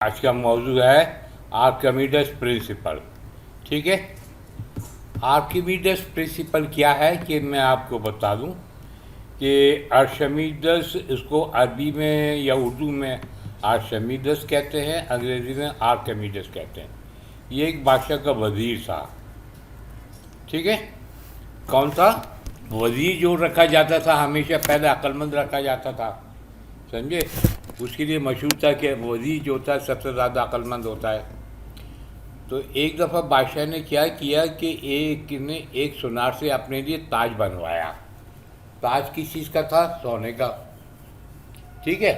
आज का मौजू है आर्किमिडीज प्रिंसिपल। ठीक है, आर्किमिडीज प्रिंसिपल क्या है कि मैं आपको बता दूं कि आर्किमिडीज, इसको अरबी में या उर्दू में आर्किमिडीज कहते हैं, अंग्रेज़ी में आर्किमिडीज कहते हैं। ये एक बादशाह का वज़ीर था। ठीक है, कौन सा वज़ीर जो रखा जाता था, हमेशा पहले अक्लमंद रखा जाता था, समझे। उसके लिए मशहूर था कि वज़ीर जो होता है सबसे ज़्यादा अक्लमंद होता है। तो एक दफ़ा बादशाह ने क्या किया कि एक सुनार से अपने लिए ताज बनवाया। ताज किस चीज़ का था? सोने का। ठीक है,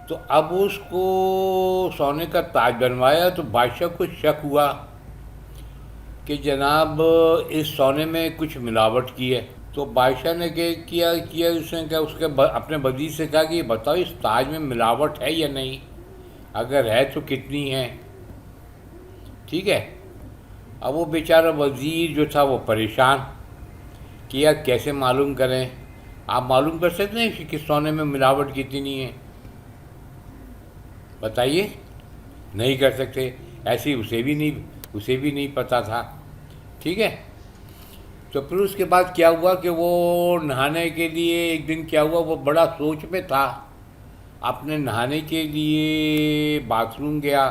तो अब उसको सोने का ताज बनवाया तो बादशाह को शक हुआ कि जनाब इस सोने में कुछ मिलावट की है। तो बादशाह ने क्या किया उसने क्या उसके अपने वज़ीर से कहा कि बताओ इस ताज में मिलावट है या नहीं, अगर है तो कितनी है। ठीक है, अब वो बेचारा वज़ीर जो था वो परेशान कि यार कैसे मालूम करें। आप मालूम कर सकते हैं कि सोने में मिलावट कितनी है? बताइए। नहीं कर सकते। ऐसे उसे भी नहीं पता था। ठीक है, तो फिर उसके बाद क्या हुआ कि वो नहाने के लिए एक दिन क्या हुआ, वो बड़ा सोच में था। अपने नहाने के लिए बाथरूम गया,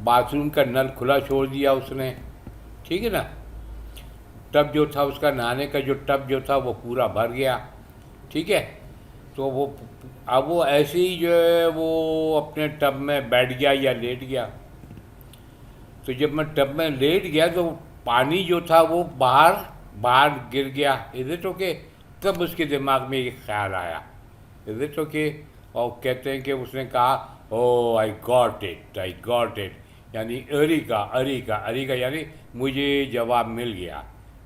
बाथरूम का नल खुला छोड़ दिया उसने। ठीक है ना, टब जो था उसका, नहाने का जो टब जो था वो पूरा भर गया। ठीक है, तो वो अब वो ऐसे ही जो है वो अपने टब में बैठ गया या लेट गया। तो जब मैं टब में लेट गया तो पानी जो था वो बाहर बाहर गिर गया। Is it okay? तब उसके दिमाग में एक ख्याल आया, इज इट ओके? और कहते हैं कि उसने कहा ओ आई गॉट इट, यानी अरी का यानी मुझे जवाब मिल गया।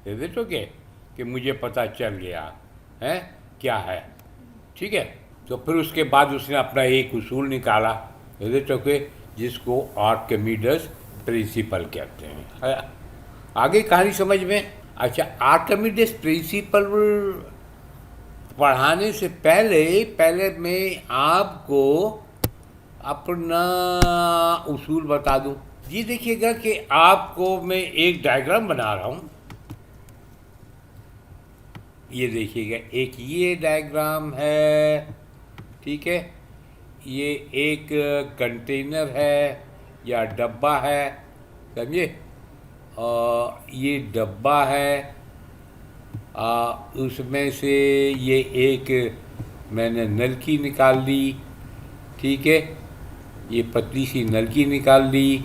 Is it okay? कि मुझे पता चल गया है क्या है। ठीक है, तो फिर उसके बाद उसने अपना एक उसूल निकाला, इज इट ओके, जिसको आर्किमिडीज प्रिंसिपल कहते हैं। आगे कहानी समझ में? अच्छा, आर्किमिडीज प्रिंसिपल पढ़ाने से पहले मैं आपको अपना उसूल बता दूं। जी देखिएगा कि आपको मैं एक डायग्राम बना रहा हूं। ये देखिएगा, एक ये डायग्राम है। ठीक है, ये एक कंटेनर है या डब्बा है, समझे। ये डब्बा है, उसमें से ये एक मैंने नलकी निकाल ली। ठीक है, ये पतली सी नलकी निकाल ली।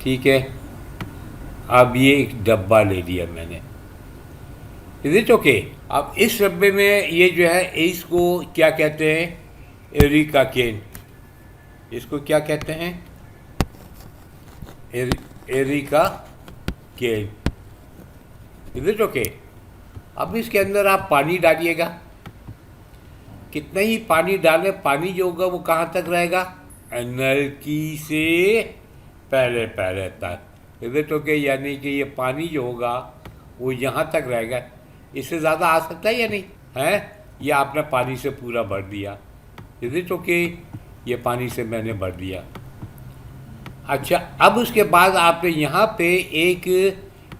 ठीक है, अब ये एक डब्बा ले लिया मैंने। Is it okay? अब इस डब्बे में ये जो है इसको क्या कहते हैं? Eureka can. इसको क्या कहते हैं? Eureka can. Is it okay? अब इसके अंदर आप पानी डालिएगा। कितना ही पानी डालें, पानी जो होगा वो कहाँ तक रहेगा? नलकी से पहले पहले तक। Is it okay? यानी कि ये पानी जो होगा वो यहाँ तक रहेगा। इससे ज़्यादा आ सकता है या नहीं है? ये आपने पानी से पूरा भर दिया। Is it okay? ये पानी से मैंने भर दिया। अच्छा, अब उसके बाद आपने यहाँ पे एक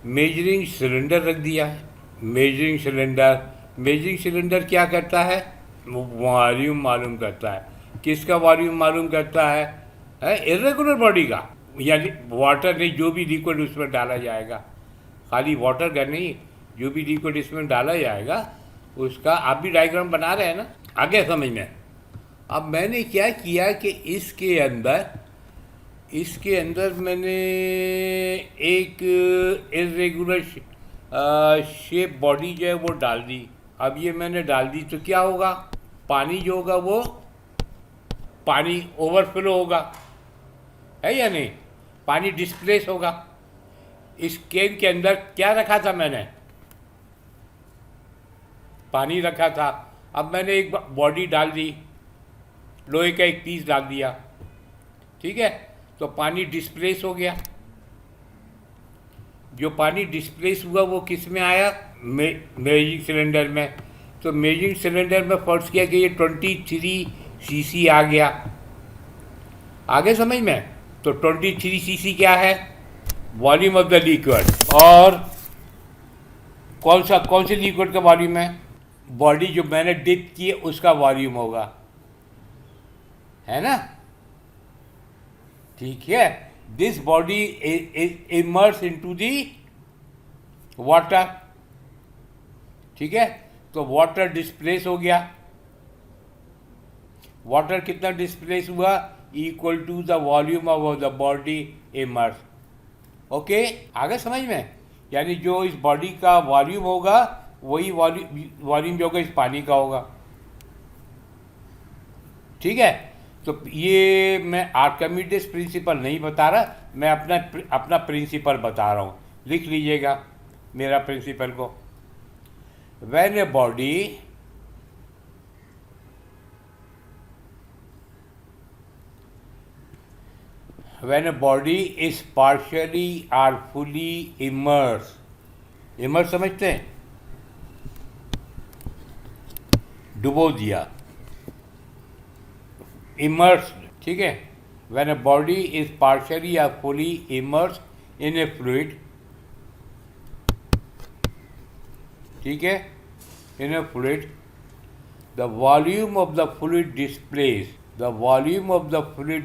मेजरिंग सिलेंडर रख दिया है। मेजरिंग सिलेंडर क्या करता है? वॉल्यूम मालूम करता है। किसका वॉल्यूम मालूम करता है? इर्रेगुलर बॉडी का, यानी वाटर नहीं, जो भी लिक्विड उसमें डाला जाएगा। खाली वाटर का नहीं, जो भी लिक्विड इसमें डाला जाएगा उसका। आप भी डायग्राम बना रहे हैं ना, आगे समझ में। अब मैंने क्या किया कि इसके अंदर मैंने एक इर्रेगुलर शेप बॉडी जो है वो डाल दी। अब ये मैंने डाल दी तो क्या होगा? पानी जो होगा वो पानी ओवरफ्लो होगा, है या नहीं? पानी डिस्प्लेस होगा। इस केन के अंदर क्या रखा था मैंने? पानी रखा था। अब मैंने एक बॉडी डाल दी, लोहे का एक पीस डाल दिया। ठीक है, तो पानी डिस्प्लेस हो गया। जो पानी डिस्प्लेस हुआ वो किस में आया? मेजरिंग सिलेंडर में। तो मेजरिंग सिलेंडर में फर्ज किया कि ये 23 सीसी आ गया। आगे समझ में? तो 23 cc क्या है? Volume of the liquid. और कौन से लिक्विड का वॉल्यूम है? बॉडी जो मैंने डिप की है उसका वॉल्यूम होगा, है ना? ठीक है। This body immerse into the water, ठीक है। तो वाटर डिस्प्लेस हो गया। वाटर कितना डिस्प्लेस हुआ? Equal to the volume of the body immerse. Okay, आगे समझ में? यानी जो इस बॉडी का वॉल्यूम होगा वही वॉल्यूम जो होगा इस पानी का होगा, ठीक है। तो ये मैं आर्किमिडीज प्रिंसिपल नहीं बता रहा, मैं अपना प्रिंसिपल बता रहा हूँ। लिख लीजिएगा मेरा प्रिंसिपल को। When a body is partially or fully immerse समझते हैं? डुबो दिया, इमर्स्ड, ठीक है। When a body is partially or fully immerse in a fluid, ठीक है, in a fluid, the volume of the fluid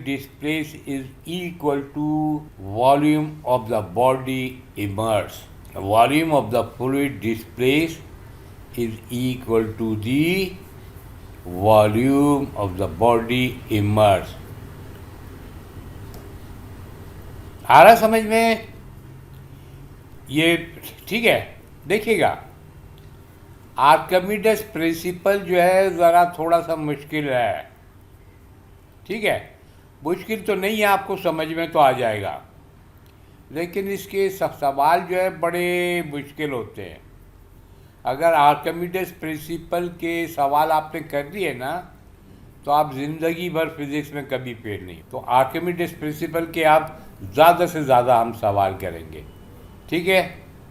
displaced is equal to volume of the body immersed. The volume of the fluid displaced is equal to the volume of the body immersed. आ रहा समझ में? ये ठीक है। देखिएगा, Archimedes principal जो है ज़रा थोड़ा सा मुश्किल है, ठीक है। मुश्किल तो नहीं है, आपको समझ में तो आ जाएगा, लेकिन इसके सवाल जो है बड़े मुश्किल होते हैं। अगर आर्किमिडीज प्रिंसिपल के सवाल आपने कर दिए ना तो आप ज़िंदगी भर फिज़िक्स में कभी फेल नहीं। तो आर्किमिडीज प्रिंसिपल के आप ज़्यादा से ज़्यादा हम सवाल करेंगे, ठीक है,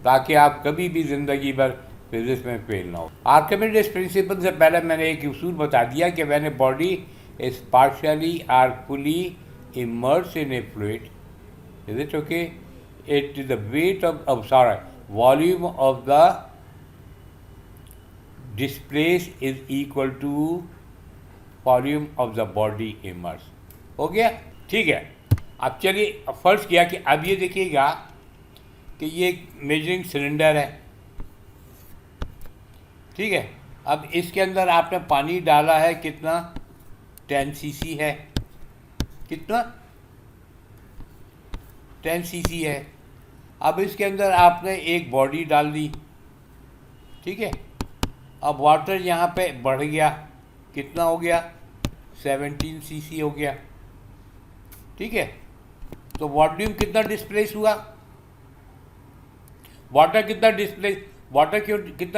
ताकि आप कभी भी ज़िंदगी भर फिजिक्स में फेल ना हो। आर्किमिडीज प्रिंसिपल से पहले मैंने एक उसूल बता दिया कि when a body is partially or fully immerse in a fluid, is it okay, it is the weight of volume of the displace is equal to volume of the body immerse. हो गया, ठीक है। अब चलिए, फर्ज किया कि अब ये देखिएगा कि ये एक मेजरिंग सिलेंडर है, ठीक है। अब इसके अंदर आपने पानी डाला है, कितना? 10 cc है। कितना? 10 cc है। अब इसके अंदर आपने एक बॉडी डाल दी, ठीक है। अब वाटर यहाँ पे बढ़ गया, कितना हो गया? 17 cc हो गया, ठीक है। तो वॉल्यूम कितना डिस्प्लेस हुआ? वाटर कितना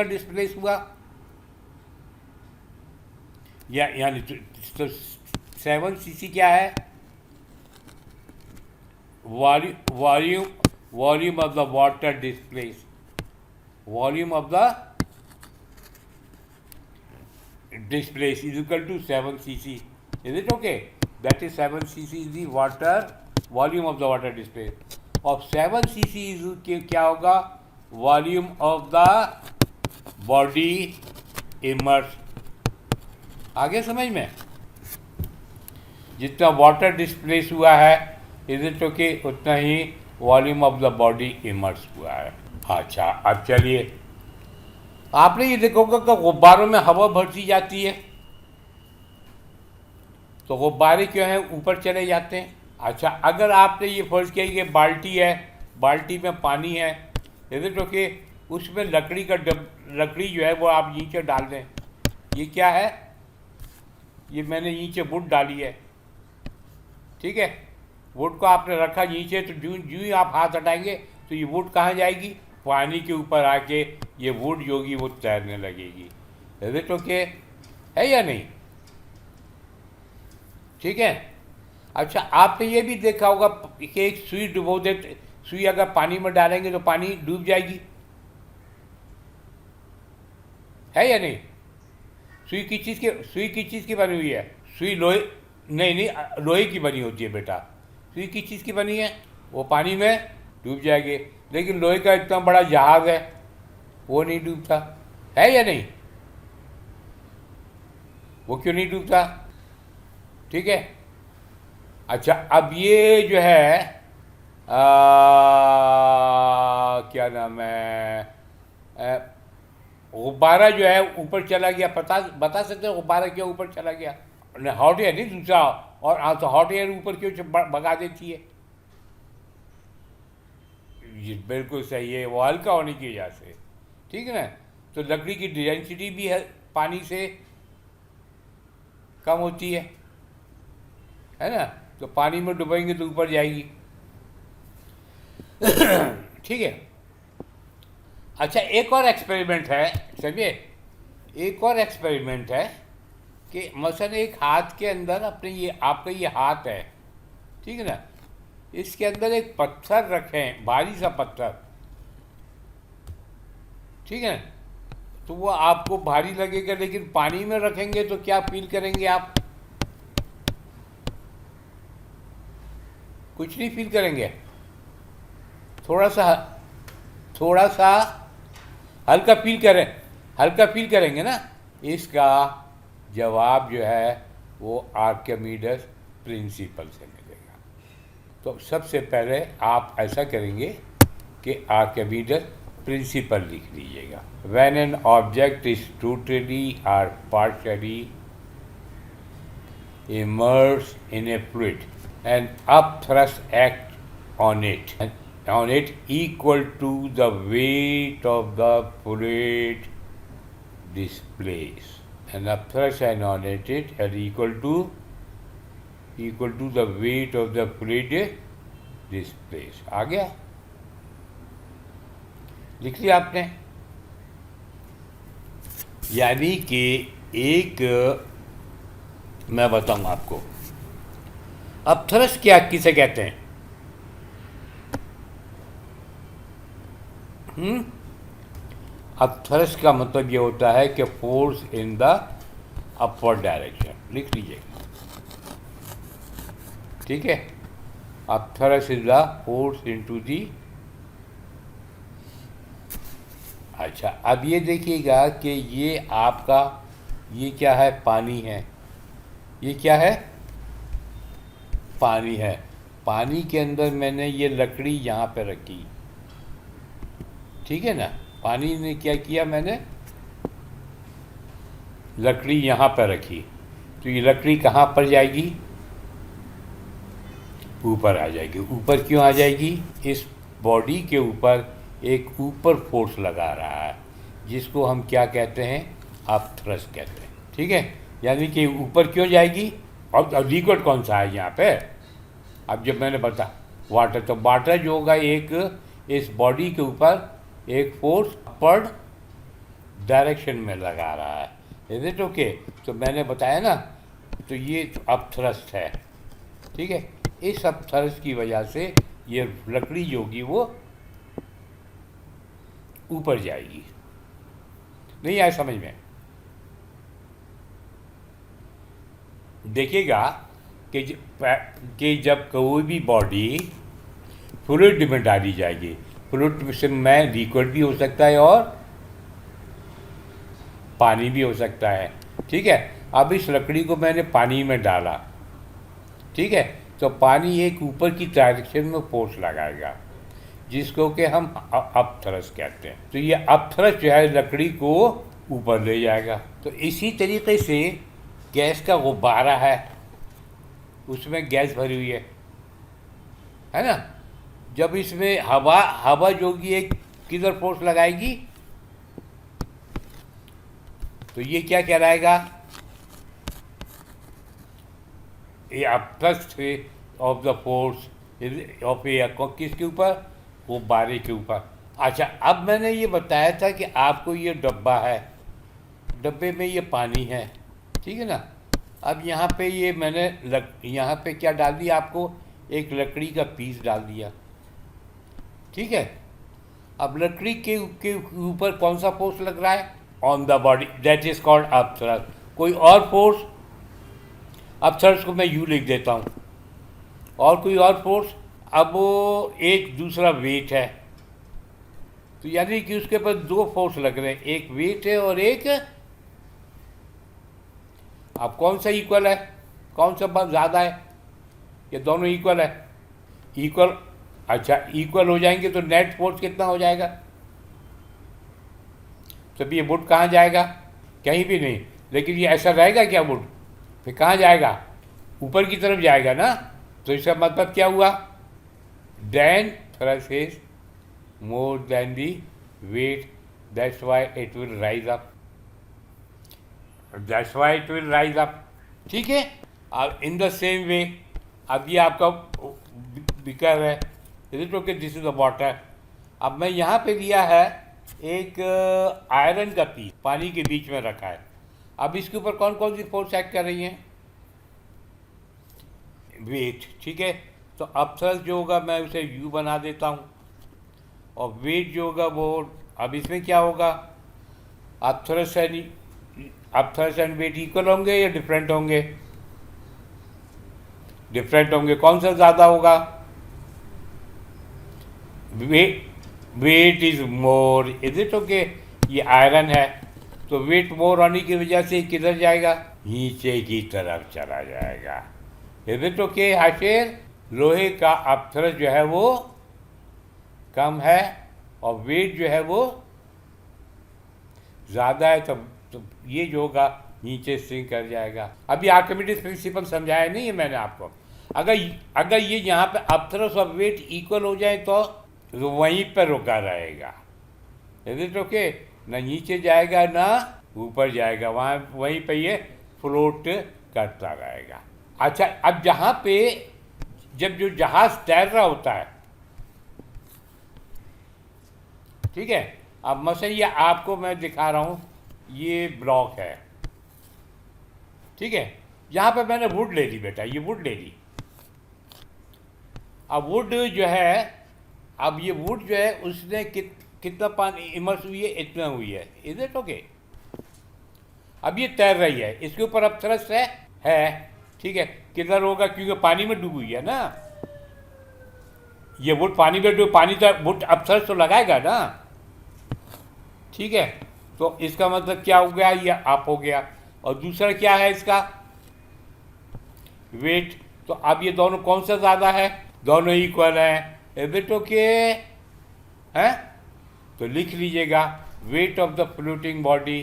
डिस्प्लेस हुआ? यानी तो 7 cc क्या है? Volume of the water displace, volume of the displace is equal to 7 cc. Is it okay? That is 7 cc is the water volume of the water displaced. Of 7 cc is क्या होगा? Volume of the body immerse. आगे समझ में? जितना water displace हुआ है, is it okay, उतना ही volume of the body immerse हुआ है। अच्छा, अब चलिए, आपने ये देखोगे कि गुब्बारों में हवा भरती जाती है, तो गुब्बारे क्यों हैं? ऊपर चले जाते हैं। अच्छा, अगर आपने ये फर्ज किया कि बाल्टी है, बाल्टी में पानी है, इज इट ओके, उसमें लकड़ी जो है वो आप नीचे डाल दें। ये क्या है? ये मैंने नीचे वुड डाली है, ठीक है। वुड को आपने रखा नीचे, तो जूं ही आप हाथ हटाएंगे तो ये वुड कहाँ जाएगी? पानी के ऊपर आके ये वुड जो होगी वो तैरने लगेगी। इज इट ओके, है या नहीं? ठीक है। अच्छा, आपने ये भी देखा होगा कि एक सुई डुबो देते, सुई अगर पानी में डालेंगे तो पानी डूब जाएगी, है या नहीं? सुई किस चीज़ की बनी हुई है? सुई नहीं नहीं, लोहे की बनी होती है बेटा। तो ये किस चीज़ की बनी है? वो पानी में डूब जाएगी। लेकिन लोहे का इतना बड़ा जहाज है, वो नहीं डूबता है या नहीं? वो क्यों नहीं डूबता? ठीक है। अच्छा, अब ये जो है क्या नाम है, गुब्बारा जो है ऊपर चला गया, बता सकते हैं गुब्बारा क्यों ऊपर चला गया? हॉट एयर नहीं, दूसरा। और तो हॉट एयर ऊपर क्यों भगा देती है? ये बिल्कुल सही है, वो हल्का होने की वजह से। ठीक है ना? तो लकड़ी की डेंसिटी भी है पानी से कम होती है ना? तो पानी में डुबाएंगे तो ऊपर जाएगी। ठीक है। अच्छा, एक और एक्सपेरिमेंट है, समझिए। एक और एक्सपेरिमेंट है कि मसलन एक हाथ के अंदर, अपने ये आपका ये हाथ है, ठीक है ना, इसके अंदर एक पत्थर रखें, भारी सा पत्थर, ठीक है। तो वो आपको भारी लगेगा, लेकिन पानी में रखेंगे तो क्या फील करेंगे आप? कुछ नहीं फील करेंगे। थोड़ा सा हल्का फील करेंगे ना। इसका जवाब जो है वो आर्किमिडीज प्रिंसिपल से मिलेगा। तो सबसे पहले आप ऐसा करेंगे कि आर्किमिडीज प्रिंसिपल लिख लीजिएगा। When an object is totally और partially immersed in a fluid and upthrust act on it equal to the weight of the fluid displaced, and upthrust and on it are equal to the weight of the fluid displaced। आ गया? लिख लिया आपने? यानी कि एक, मैं बताऊंगा आपको अपथ्रस्ट क्या किसे कहते हैं। अपथ्रस्ट का मतलब ये होता है कि force in the upward direction. लिख लीजिएगा, ठीक है। Upthrust is the force into the. अच्छा, अब ये देखिएगा कि ये आपका, ये क्या है? पानी है। ये क्या है? पानी है। पानी के अंदर मैंने ये लकड़ी यहाँ पे रखी, ठीक है ना। पानी ने क्या किया? मैंने लकड़ी यहाँ पर रखी, तो ये लकड़ी कहाँ पर जाएगी? ऊपर आ जाएगी। ऊपर क्यों आ जाएगी? इस बॉडी के ऊपर एक ऊपर फोर्स लगा रहा है, जिसको हम क्या कहते हैं? अपथ्रस्ट कहते हैं, ठीक है। यानी कि ऊपर क्यों जाएगी? और लिक्विड कौन सा है यहाँ पे? अब जब मैंने बता वाटर, तो वाटर जो होगा एक इस बॉडी के ऊपर एक फोर्स अपवर्ड डायरेक्शन में लगा रहा है। Is it okay? तो मैंने बताया ना, तो ये अपथ्रस्ट है, ठीक है। इस अपथ्रस्ट की वजह से ये लकड़ी जो होगी वो ऊपर जाएगी। नहीं आया समझ में? देखिएगा कि जब कोई भी बॉडी फ्लूइड में डाली जाएगी, फ्लूइड से में लिक्विड भी हो सकता है और पानी भी हो सकता है, ठीक है। अब इस लकड़ी को मैंने पानी में डाला, ठीक है, तो पानी एक ऊपर की डायरेक्शन में फोर्स लगाएगा, जिसको कि हम अपथ्रस्ट कहते हैं। तो ये अपथ्रस्ट जो है लकड़ी को ऊपर ले जाएगा। तो इसी तरीके से गैस का गुब्बारा है, उसमें गैस भरी हुई है ना। जब इसमें हवा जो कि एक किधर फोर्स लगाएगी, तो ये क्या कहलाएगा? ये upthrust of the force of air किसके ऊपर? गुब्बारे के ऊपर। अच्छा, अब मैंने ये बताया था कि आपको ये डब्बा है, डब्बे में ये पानी है, ठीक है ना। अब यहाँ पे ये मैंने यहाँ पे क्या डाल दिया? आपको एक लकड़ी का पीस डाल दिया, ठीक है। अब लकड़ी के ऊपर कौन सा फोर्स लग रहा है? On the body, that is called upthrust. कोई और फोर्स अब थ्रस्ट को मैं यू लिख देता हूँ। और कोई और फोर्स, अब वो एक दूसरा वेट है, तो यानी कि उसके पास दो फोर्स लग रहे हैं, एक वेट है और एक, अब कौन सा इक्वल है, कौन सा बहुत ज़्यादा है, ये दोनों इक्वल है, इक्वल। अच्छा, इक्वल हो जाएंगे तो नेट फोर्स कितना हो जाएगा, तब ये वुड कहाँ जाएगा, कहीं भी नहीं, लेकिन ये ऐसा रहेगा क्या वुड, फिर कहाँ जाएगा, ऊपर की तरफ जाएगा ना, तो इसका मतलब क्या हुआ, then thrust is more than the weight, that's why it will rise up, that's why it will rise up. ठीक है। अब इन द सेम वे, अब ये आपका बिकर है, is it okay, this is the water. अब मैं यहाँ पे लिया है एक आयरन का पीस, पानी के बीच में रखा है। अब इसके ऊपर कौन कौन सी फोर्स एक्ट कर रही हैं, वेट। ठीक है, तो अब थ्रस्ट जो होगा मैं उसे यू बना देता हूँ, और वेट जो होगा वो, अब इसमें क्या होगा, अब थ्रस्ट एंड वेट इक्वल होंगे या डिफरेंट होंगे, डिफरेंट होंगे। कौन सा ज़्यादा होगा, weight is more, is it okay, ये आयरन है, तो वेट मोर होने की वजह से किधर जाएगा, नीचे की तरफ चला जाएगा। इज इट ओके हाशिर, लोहे का अब थ्रस्ट जो है वो कम है और वेट जो है वो ज़्यादा है, तो ये जो होगा नीचे सिंक कर जाएगा। अभी आर्किमिडीज प्रिंसिपल समझाया नहीं है मैंने आपको। अगर ये यहाँ पे अब थ्रस्ट और वेट इक्वल हो जाए तो वहीं पर रुका रहेगा, इज इट ओके, ना नीचे जाएगा ना ऊपर जाएगा, वहीं पे ये फ्लोट करता रहेगा। अच्छा, अब जहाँ पे जब जो जहाज तैर रहा होता है, ठीक है, अब मसलन ये आपको मैं दिखा रहा हूँ, ये ब्लॉक है, ठीक है, यहाँ पे मैंने वुड ले ली बेटा, ये वुड ले ली। अब वुड जो है, अब ये वुड जो है उसने कितना पानी इमर्स हुई है, इतना हुई है, इज इट ओके। अब ये तैर रही है, इसके ऊपर अब थ्रस्ट है, ठीक है, किधर होगा, क्योंकि पानी में डूबी हुई है ना, ये वुड पानी में डूब, पानी तो वुड अब थ्रस्ट तो लगाएगा ना, ठीक है, तो इसका मतलब क्या हो गया, ये अप हो गया। और दूसरा क्या है इसका, वेट। तो अब ये दोनों कौन सा ज़्यादा है, दोनों इक्वल है, इज इट ओके है, तो लिख लीजिएगा, weight of the floating body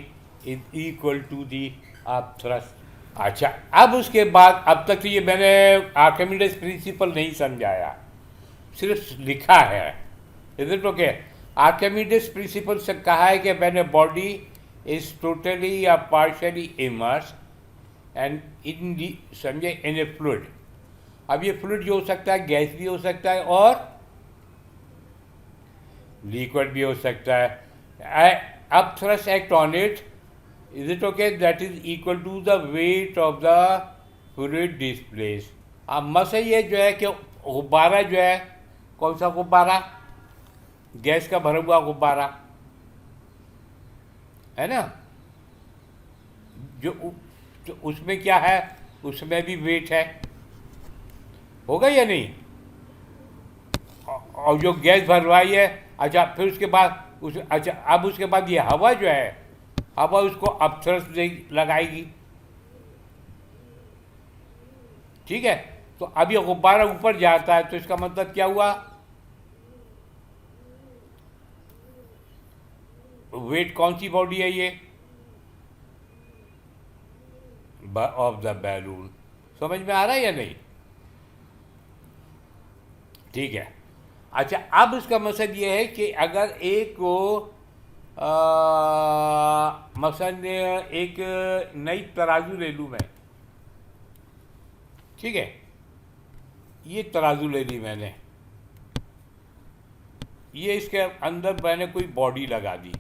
is equal to the up thrust. अच्छा, अब उसके बाद, अब तक तो ये मैंने आर्किमिडीज प्रिंसिपल नहीं समझाया, सिर्फ लिखा है, is it okay. Archimedes principal से कहा है कि मैंने बॉडी इज टोटली या पार्शियली इमर्स एंड इन दी, समझे, इन ए फ्लूइड। अब ये फ्लूइड जो हो सकता है, गैस भी हो सकता है और लिक्विड भी हो सकता है। अब thrust act on it, is it okay, that is equal to the weight of the fluid displace. अब मसला ये जो है कि गुब्बारा जो है, कौन सा गुब्बारा, गैस का भरा हुआ गुब्बारा है ना, जो उसमें क्या है, उसमें भी वेट है, होगा या नहीं, और जो गैस भरवाई है, अच्छा, फिर उसके बाद अच्छा, अब उसके बाद ये हवा जो है, हवा उसको अब थ्रस्ट लगाएगी, ठीक है, तो अब ये गुब्बारा ऊपर जाता है, तो इसका मतलब क्या हुआ, वेट कौन सी बॉडी है ये, ऑफ द बैलून। समझ में आ रहा है या नहीं, ठीक है। अच्छा, अब इसका मकसद ये है कि अगर एक को मसलन एक नई तराजू ले लूँ मैं, ठीक है, ये तराजू ले ली मैंने, ये इसके अंदर मैंने कोई बॉडी लगा दी,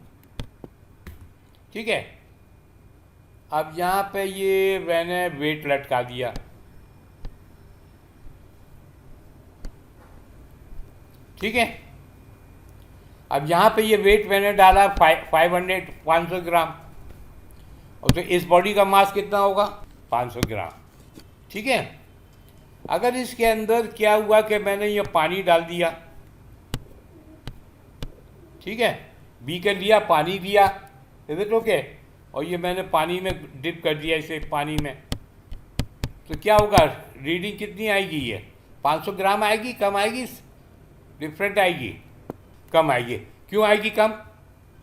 ठीक है, अब यहाँ पे ये मैंने वेट लटका दिया, ठीक है, अब यहाँ पे ये वेट मैंने डाला 500 ग्राम, और तो इस बॉडी का मास कितना होगा, 500 ग्राम, ठीक है। अगर इसके अंदर क्या हुआ कि मैंने ये पानी डाल दिया, ठीक है, बीकर लिया, पानी लिया, इज इट ओके, और ये मैंने पानी में डिप कर दिया इसे पानी में, तो क्या होगा, रीडिंग कितनी आएगी, ये 500 ग्राम आएगी, कम आएगी, डिफरेंट आएगी, कम आएगी। क्यों आएगी कम?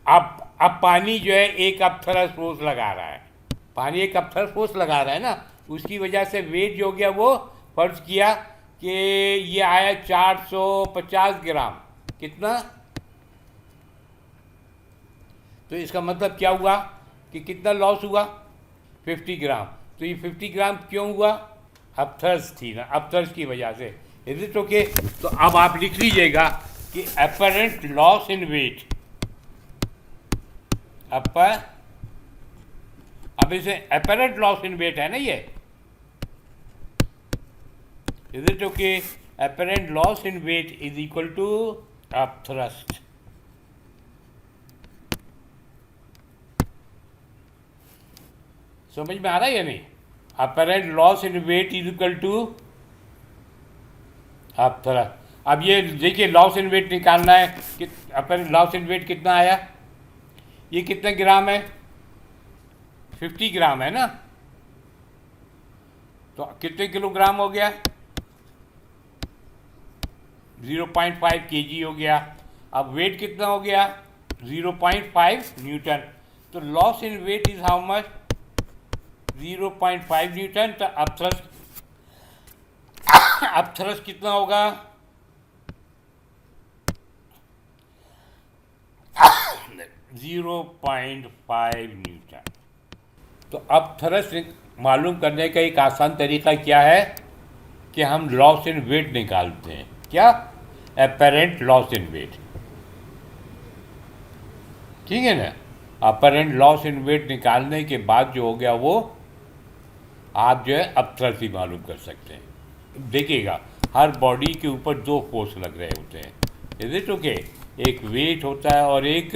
अब पानी जो है एक अपथरस फोर्स लगा रहा है, पानी एक अपथरस फोर्स लगा रहा है ना, उसकी वजह से वेट जो हो गया वो, फर्ज किया कि ये आया 450 ग्राम, कितना, तो इसका मतलब क्या हुआ कि कितना लॉस हुआ, 50 ग्राम। तो ये 50 ग्राम क्यों हुआ? अपथर्स थी ना, अपथर्स की वजह से, इज इट ओके। तो अब आप लिख लीजिएगा कि अपरेंट लॉस इन वेट, अब इसे अपरेंट लॉस इन वेट है ना ये, is it okay, apparent loss in weight is equal to upthrust. समझ में आ रहा है या नहीं? Apparent loss in weight is equal to upthrust. अब ये देखिए लॉस इन वेट निकालना है कि अपरेंट लॉस इन वेट कितना आया, ये कितने ग्राम है, 50 ग्राम है ना, तो कितने किलोग्राम हो गया, 0.5 केजी हो गया। अब वेट कितना हो गया, 0.5 न्यूटन। तो loss in weight is how much, 0.5 newton. तो अपथ्रस्ट कितना होगा, 0.5 न्यूटन। तो अपथ्रस्ट मालूम करने का एक आसान तरीका क्या है कि हम लॉस इन वेट निकालते हैं, क्या, अपरेंट लॉस इन वेट, ठीक है ना। अपरेंट लॉस इन वेट निकालने के बाद जो हो गया वो आप जो है अपथ्रस्ट ही मालूम कर सकते हैं। देखिएगा हर बॉडी के ऊपर दो फोर्स लग रहे होते हैं, इज इट ओके, एक वेट होता है और एक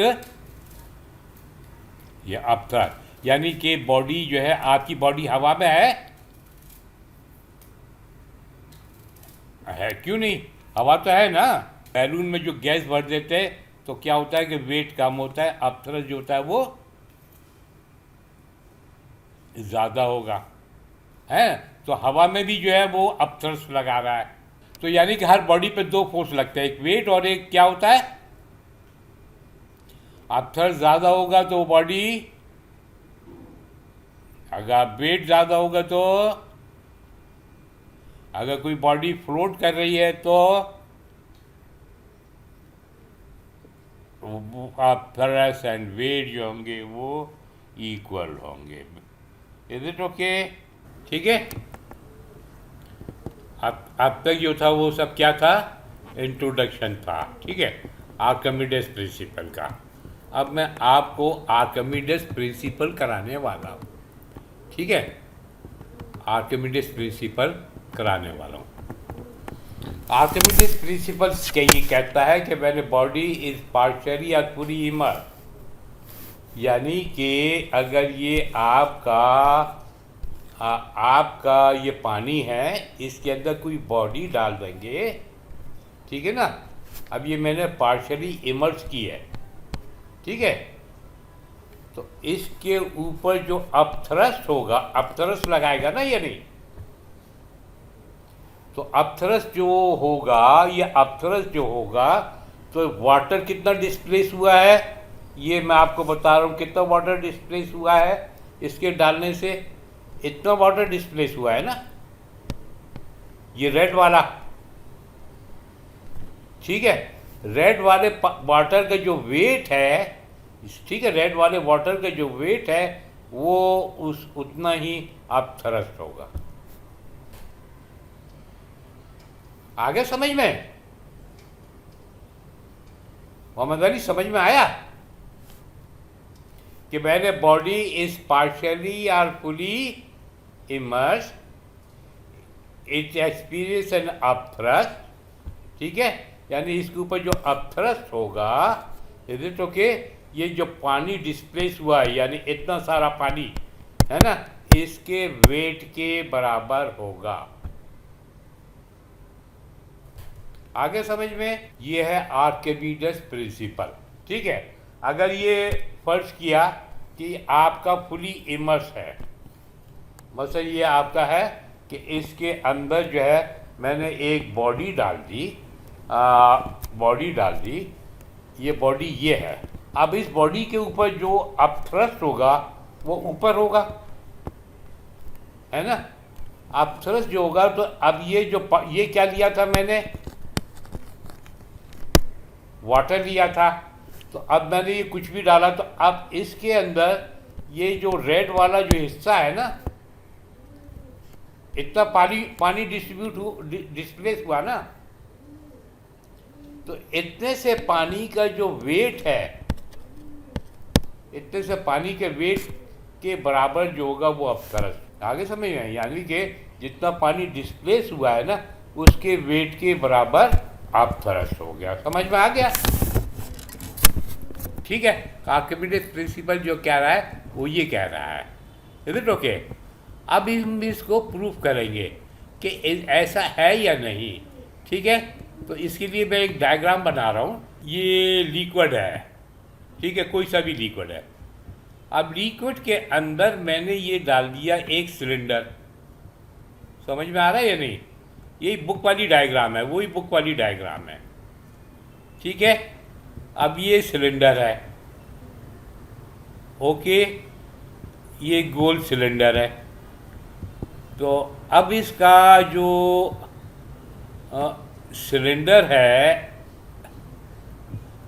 ये अपथ्रस्ट। यानी कि बॉडी जो है, आपकी बॉडी हवा में है क्यों नहीं, हवा तो है ना। बैलून में जो गैस भर देते हैं तो क्या होता है कि वेट कम होता है, अपथ्रस्ट जो होता है वो ज़्यादा होगा, है। तो हवा में भी जो है वो अपथ्रस्ट लगा रहा है। तो यानी कि हर बॉडी पे दो फोर्स लगते हैं, एक वेट और एक क्या होता है, अपथ्रस्ट ज़्यादा होगा तो बॉडी, अगर वेट ज़्यादा होगा तो, अगर कोई बॉडी फ्लोट कर रही है तो अपथ्रस्ट एंड वेट जो होंगे वो इक्वल होंगे, इज इट ओके, ठीक है। अब तक जो था वो सब क्या था, इंट्रोडक्शन था, ठीक है, आर्किमिडीज प्रिंसिपल का। अब मैं आपको आर्किमिडीज प्रिंसिपल कराने वाला हूँ, ठीक है, आर्किमिडीज प्रिंसिपल कराने वाला हूँ। आर्किमिडीज प्रिंसिपल ये कहता है कि व्हेन बॉडी इज पार्शियली और फुली इमर्स, यानी कि अगर ये आपका ये पानी है, इसके अंदर कोई बॉडी डाल देंगे, ठीक है ना। अब ये मैंने पार्शियली इमर्स की है, ठीक है, तो इसके ऊपर जो अपथ्रस्ट होगा, अपथ्रस्ट लगाएगा ना, ये नहीं, तो अपथ्रस्ट जो होगा, ये अपथ्रस्ट जो होगा, तो वाटर कितना डिस्प्लेस हुआ है, ये मैं आपको बता रहा हूँ कितना वाटर डिस्प्लेस हुआ है इसके डालने से, इतना वाटर डिस्प्लेस हुआ है ना, ये रेड वाला, ठीक है, रेड वाले वाटर का जो वेट है, ठीक है, रेड वाले वाटर का जो वेट है वो उतना ही अपथ्रस्ट होगा। आगे समझ में, मोहम्मद अली समझ में आया कि मैंने बॉडी इज पार्शियली और fully immerse, it experience an upthrust, ठीक है, यानी इसके ऊपर जो अपथ्रस्ट होगा, इज इट ओके, ये जो पानी डिस्प्लेस हुआ है, यानी इतना सारा पानी है ना, इसके वेट के बराबर होगा। आगे समझ में? ये है आर्किमिडीज प्रिंसिपल। ठीक है, अगर ये फर्ज किया कि आपका फुली इमर्स है, मतलब ये आपका है कि इसके अंदर जो है मैंने एक बॉडी डाल दी, ये बॉडी ये है। अब इस बॉडी के ऊपर जो अब थ्रस्ट होगा वो ऊपर होगा, है ना? अब थ्रस्ट जो होगा, तो अब ये क्या लिया था मैंने? वाटर लिया था। तो अब मैंने ये कुछ भी डाला, तो अब इसके अंदर ये जो रेड वाला जो हिस्सा है ना, इतना पानी डिस्प्लेस हुआ ना, तो इतने से पानी का जो वेट है, इतने से पानी के वेट के बराबर जो होगा वो अब थ्रस्ट। आगे समझ में? यानी कि जितना पानी डिस्प्लेस हुआ है ना, उसके वेट के बराबर अब थ्रस्ट हो गया। समझ में आ गया? ठीक है, आर्किमिडीज प्रिंसिपल जो कह रहा है वो ये कह रहा है। Is it okay? अब हम इसको प्रूफ करेंगे कि ऐसा है या नहीं। ठीक है, तो इसके लिए मैं एक डायग्राम बना रहा हूँ। ये लिक्विड है, ठीक है, कोई सा भी लिक्विड है। अब लिक्विड के अंदर मैंने ये डाल दिया एक सिलेंडर। समझ में आ रहा है या नहीं? यही बुक वाली डायग्राम है, वही बुक वाली डायग्राम है। ठीक है, अब ये सिलेंडर है, ओके, ये गोल सिलेंडर है। तो अब इसका जो सिलेंडर है,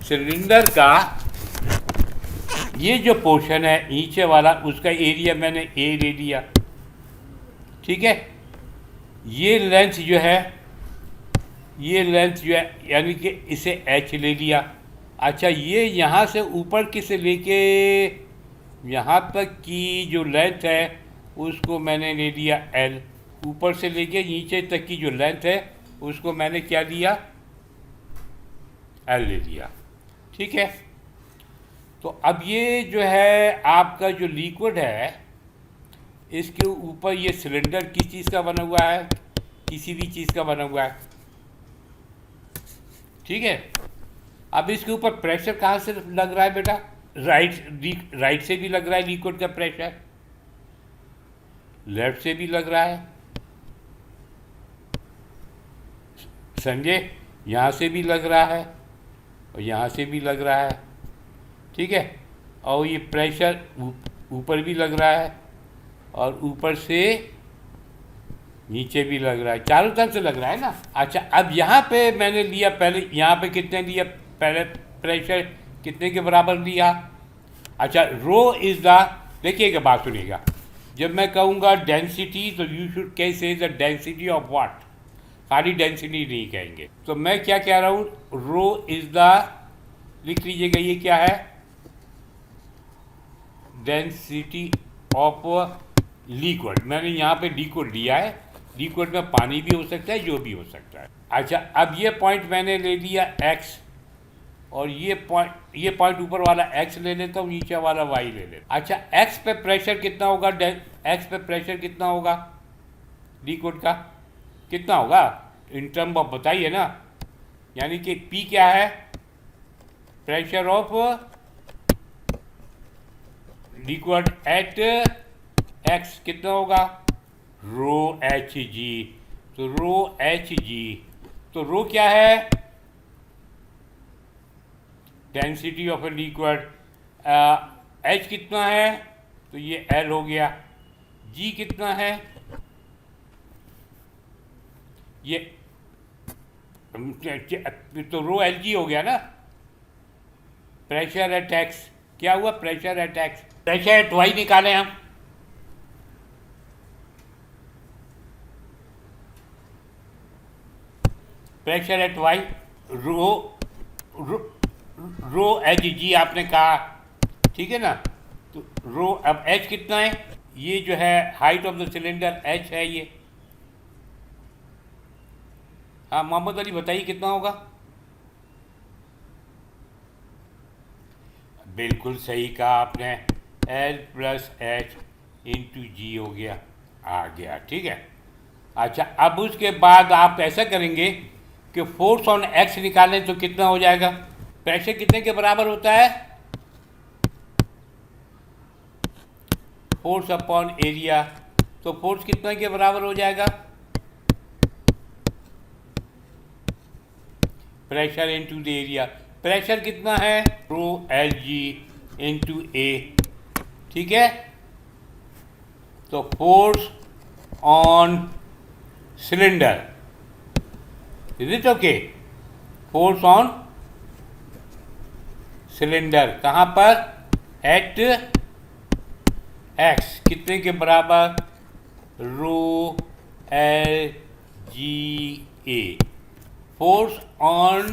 सिलेंडर का ये जो पोर्शन है नीचे वाला, उसका एरिया मैंने ए ले लिया। ठीक है, ये लेंथ जो है, यानी कि इसे एच ले लिया। अच्छा, ये यहाँ से ऊपर की से लेके यहाँ तक की जो लेंथ है उसको मैंने ले लिया एल। ऊपर से लेके नीचे तक की जो लेंथ है उसको मैंने क्या लिया? एल ले लिया। ठीक है, तो अब ये जो है आपका जो लिक्विड है, इसके ऊपर ये सिलेंडर किस चीज़ का बना हुआ है? किसी भी चीज़ का बना हुआ है। ठीक है, अब इसके ऊपर प्रेशर कहाँ से लग रहा है बेटा? राइट से भी लग रहा है लिक्विड का प्रेशर, लेफ्ट से भी लग रहा है, समझे? यहाँ से भी लग रहा है और यहाँ से भी लग रहा है। ठीक है, और ये प्रेशर ऊपर भी लग रहा है और ऊपर से नीचे भी लग रहा है, चारों तरफ से लग रहा है ना। अच्छा, अब यहाँ पे मैंने लिया, पहले यहाँ पे कितने लिया? पहले प्रेशर कितने के बराबर लिया? अच्छा, रो इज़ द, देखिएगा, बात सुनिएगा, जब मैं कहूँगा डेंसिटी तो यू शुड कैसे से द डेंसिटी ऑफ व्हाट? सारी डेंसिटी नहीं कहेंगे। तो मैं क्या कह रहा हूँ? रो इज़ द, लिख लीजिएगा, ये क्या है? Density of liquid. मैंने यहाँ पे लिक्विड लिया है, लिक्विड में पानी भी हो सकता है, जो भी हो सकता है। अच्छा, अब ये पॉइंट मैंने ले लिया x, और ये पॉइंट ऊपर वाला x ले लेता हूँ, नीचे वाला y ले लेता हूँ। अच्छा, x पे प्रेशर कितना होगा? x पे प्रेशर कितना होगा लिक्विड का? कितना होगा इन टर्म ऑफ, बताइए ना। यानी कि P क्या है? Pressure of liquid at x कितना होगा? रो एच जी। तो रो एच जी, तो रो क्या है? Density of a liquid. H कितना है? तो ये एल हो गया। जी कितना है? ये तो रो एल जी हो गया ना। प्रेशर एट एक्स क्या हुआ? Pressure at x. Pressure at y निकालें हम। Pressure at y, rho h g आपने कहा, ठीक है ना। तो रो, अब एच कितना है? ये जो है height of the cylinder H है ये। हाँ मोहम्मद अली बताइए कितना होगा? बिल्कुल सही कहा आपने, एल प्लस एच। इंटू जी हो गया, आ गया, ठीक है। अच्छा, अब उसके बाद आप ऐसा करेंगे कि फोर्स ऑन एक्स निकालें तो कितना हो जाएगा? प्रेशर कितने के बराबर होता है? Force upon area. तो फोर्स कितना के बराबर हो जाएगा? Pressure into the area. Pressure कितना है? रो एल जी इंटू ए, ठीक है। तो force on cylinder, is it okay? Force on cylinder कहाँ पर? एट एक्स कितने के बराबर? Rho l g A. Force on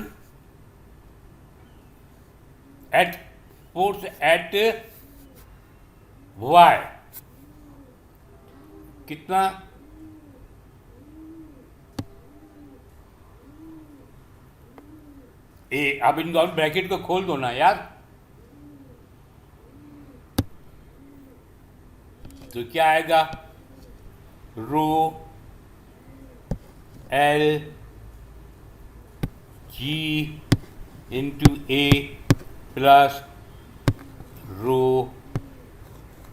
at force at y कितना? ए। अब इन दोनों ब्रैकेट को खोल दो ना यार। तो क्या आएगा? रो एल जी इंटू ए प्लस रो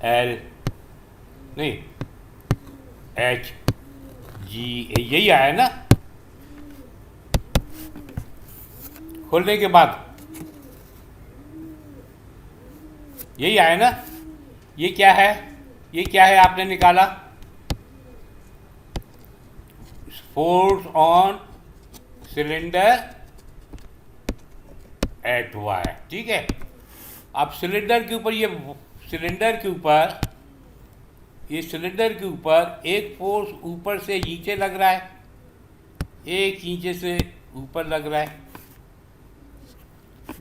एल, नहीं, एच जी ए, यही आया ना खोलने के बाद? यही आया ना? ये क्या है? ये क्या है आपने निकाला? Force on cylinder at y, ठीक है। अब सिलेंडर के ऊपर सिलेंडर के ऊपर ये सिलेंडर के ऊपर एक फोर्स ऊपर से नीचे लग रहा है, एक नीचे से ऊपर लग रहा है।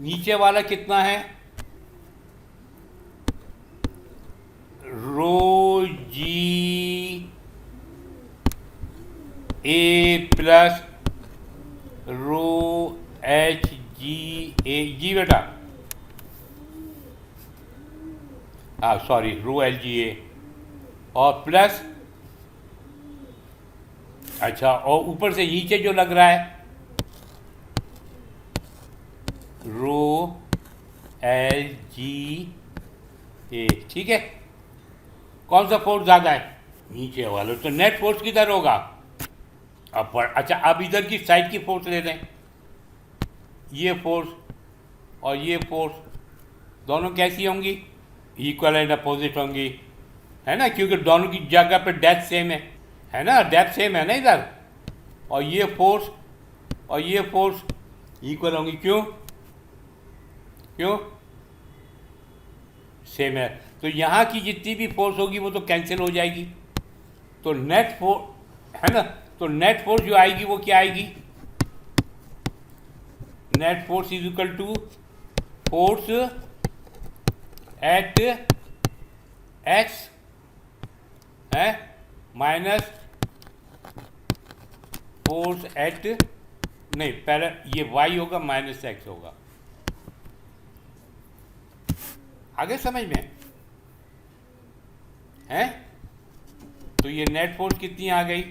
नीचे वाला कितना है? रो जी ए प्लस रो एच जी ए, जी बेटा, हाँ सॉरी, रो एल जी ए और प्लस, अच्छा, और ऊपर से नीचे जो लग रहा है रो एल जी ए, ठीक है। कौन सा फोर्स ज़्यादा है? नीचे वाला। तो नेट फोर्स किधर होगा? अपर। अच्छा, अब इधर की साइड की फोर्स ले लें। ये फोर्स और ये फोर्स दोनों कैसी होंगी? इक्वल एंड अपोजिट होंगी, है ना, क्योंकि दोनों की जगह पे डेप्थ सेम है ना, डेप्थ सेम है ना इधर। और ये फोर्स और ये फोर्स इक्वल होंगी, क्यों? क्यों? सेम है। तो यहाँ की जितनी भी फोर्स होगी वो तो कैंसिल हो जाएगी। तो नेट फोर्स, है ना, तो नेट फोर्स जो आएगी वो क्या आएगी? Net force is equal to force at x है माइनस फोर्स एट, नहीं पहले ये वाई होगा माइनस एक्स होगा। आगे समझ में है? तो ये नेट फोर्स कितनी आ गई?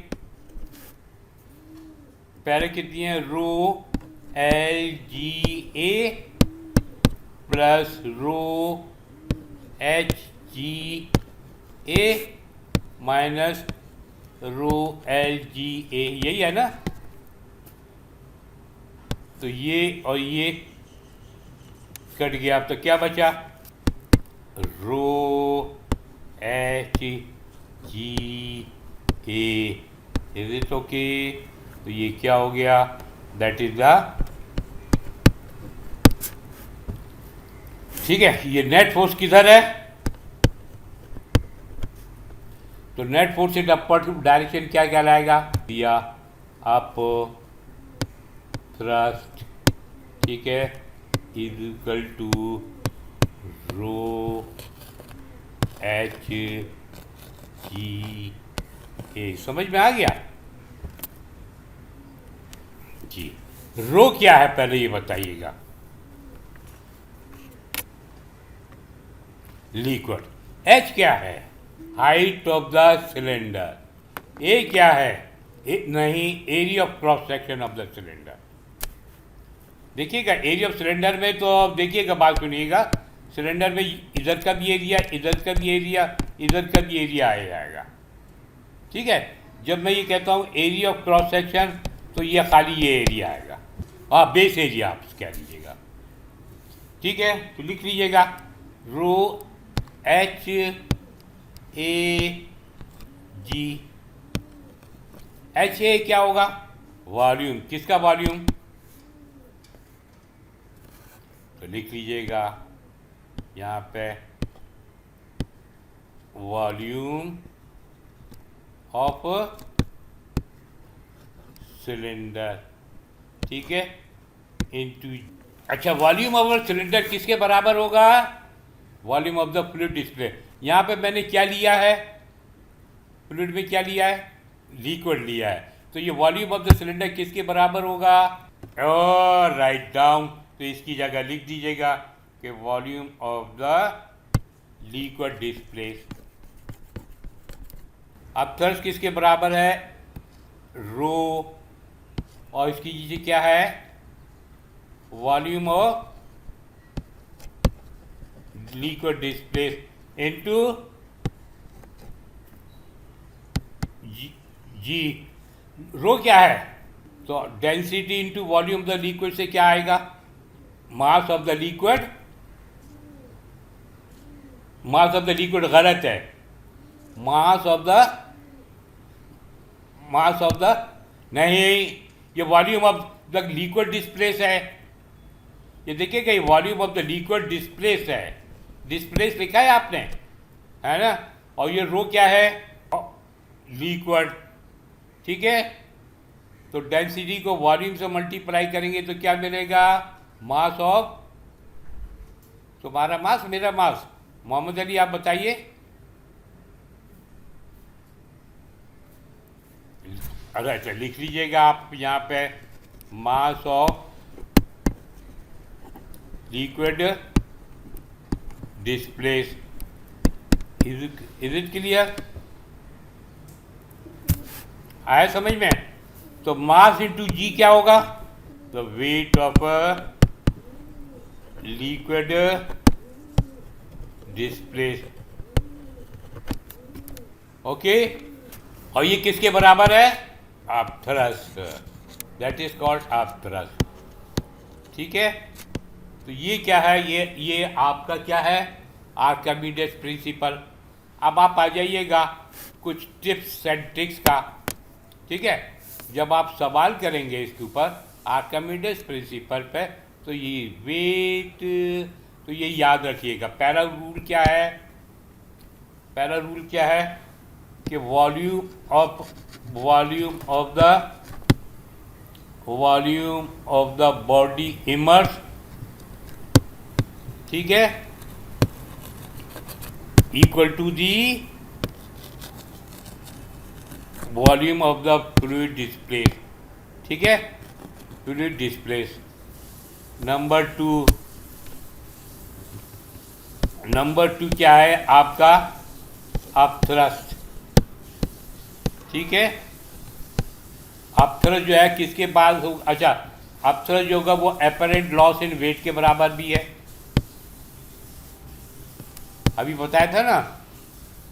पहले कितनी है? रो एल जी ए प्लस रो एच जी ए माइनस रो एल जी ए, यही है ना। तो ये और ये कट गया, अब तो क्या बचा? Rho h g a, is it okay? तो ये क्या हो गया? दैट इज द, ठीक है। ये नेट फोर्स किधर है? तो net force in upper direction क्या कहलाएगा? दिया अप थ्रस्ट, ठीक है, is equal to rho h g a. समझ में आ गया जी? रो क्या है पहले ये बताइएगा। लिक्विड। एच क्या है? Height of the cylinder. A क्या है? नहीं, area of cross section of the cylinder. देखिएगा एरिया ऑफ सिलेंडर में तो आप देखिएगा, बात सुनिएगा, सिलेंडर में इधर का भी एरिया, इधर का भी एरिया, इधर का भी एरिया आ जाएगा। ठीक है, जब मैं ये कहता हूँ एरिया ऑफ क्रॉस सेक्शन, तो ये खाली ये एरिया आएगा, हाँ बेस एरिया आप कह लीजिएगा। ठीक है, तो लिख लीजिएगा रो H A ji. H A क्या होगा? वॉल्यूम। किसका वॉल्यूम? तो लिख लीजिएगा यहाँ पे वॉल्यूम ऑफ सिलेंडर। ठीक है, इनटू। अच्छा, वॉल्यूम ऑफ सिलेंडर किसके बराबर होगा? Volume of the fluid display. यहाँ पे मैंने क्या लिया है? फ्लूइड में क्या लिया है? लिक्विड लिया है। तो ये वॉल्यूम ऑफ द सिलेंडर किसके बराबर होगा? और राइट डाउन, तो इसकी जगह लिख दीजिएगा कि volume of the liquid displace. अब थर्स्ट किसके बराबर है? रो, और इसकी चीज़ें क्या है? Volume of liquid displace into g. Rho क्या है? तो density into volume of the liquid से क्या आएगा? Mass of the liquid. Mass of the liquid गलत है, मास ऑफ द नहीं, ये volume of the liquid displace है। ये देखिएगा, ये volume of the liquid displace है। डिस्प्लेस लिखा है आपने, है ना? और ये रो क्या है? लिक्विड। ठीक है, तो डेंसिटी को वॉल्यूम से मल्टीप्लाई करेंगे तो क्या मिलेगा? मास ऑफ, तुम्हारा मास मेरा मास। मोहम्मद अली आप बताइए। अच्छा, लिख लीजिएगा आप यहाँ पे mass of liquid displace. Is it clear? आया समझ में? तो मास इंटू जी क्या होगा? The weight of liquid displace. Okay, और ये किसके बराबर है? आप थ्रस्ट। दैट इज कॉल्ड आप थ्रस्ट। ठीक है, तो ये क्या है? ये आपका क्या है? Archimedes principal. अब आप आ जाइएगा कुछ टिप्स एंड ट्रिक्स का। ठीक है, जब आप सवाल करेंगे इसके ऊपर आर्किमिडीज प्रिंसिपल पे, तो ये वेट, तो ये याद रखिएगा। पहला रूल क्या है? पहला रूल क्या है कि volume of the body immerse, ठीक है, equal to the volume of the fluid displace. ठीक है, फ्लूइड डिस्प्लेस। नंबर टू क्या है आपका? अपथ्रस्ट। ठीक है, अपथ्रस्ट जो है किसके बाद होगा? अच्छा, अपथ्रस्ट जो होगा वो अपरेंट लॉस इन वेट के बराबर भी है। अभी बताया था ना,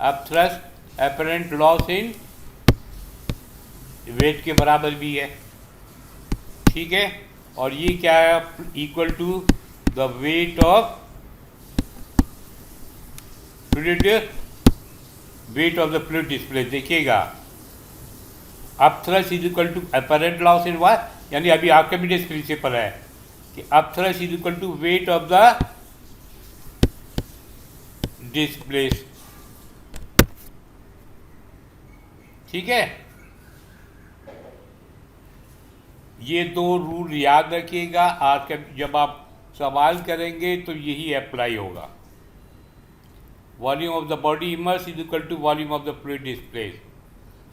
upthrust apparent loss in weight के बराबर भी है। ठीक है, और ये क्या है? Equal to the weight of fluid, weight of the fluid display. देखिएगा, upthrust is equal to apparent loss in what, यानी अभी आर्किमिडीज प्रिंसिपल है कि upthrust is equal to weight of the displace. ठीक है, ये दो रूल याद रखिएगा। जब आप सवाल करेंगे तो यही अप्लाई होगा। Volume of the body immerse is equal to volume of the fluid displace.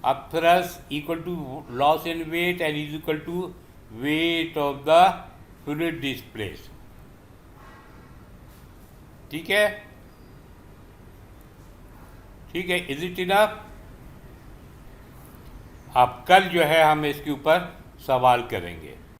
Upthrust equal to loss in weight and is equal to weight of the fluid displace. ठीक है, ठीक है, इज इट इनफ? अब कल जो है हम इसके ऊपर सवाल करेंगे।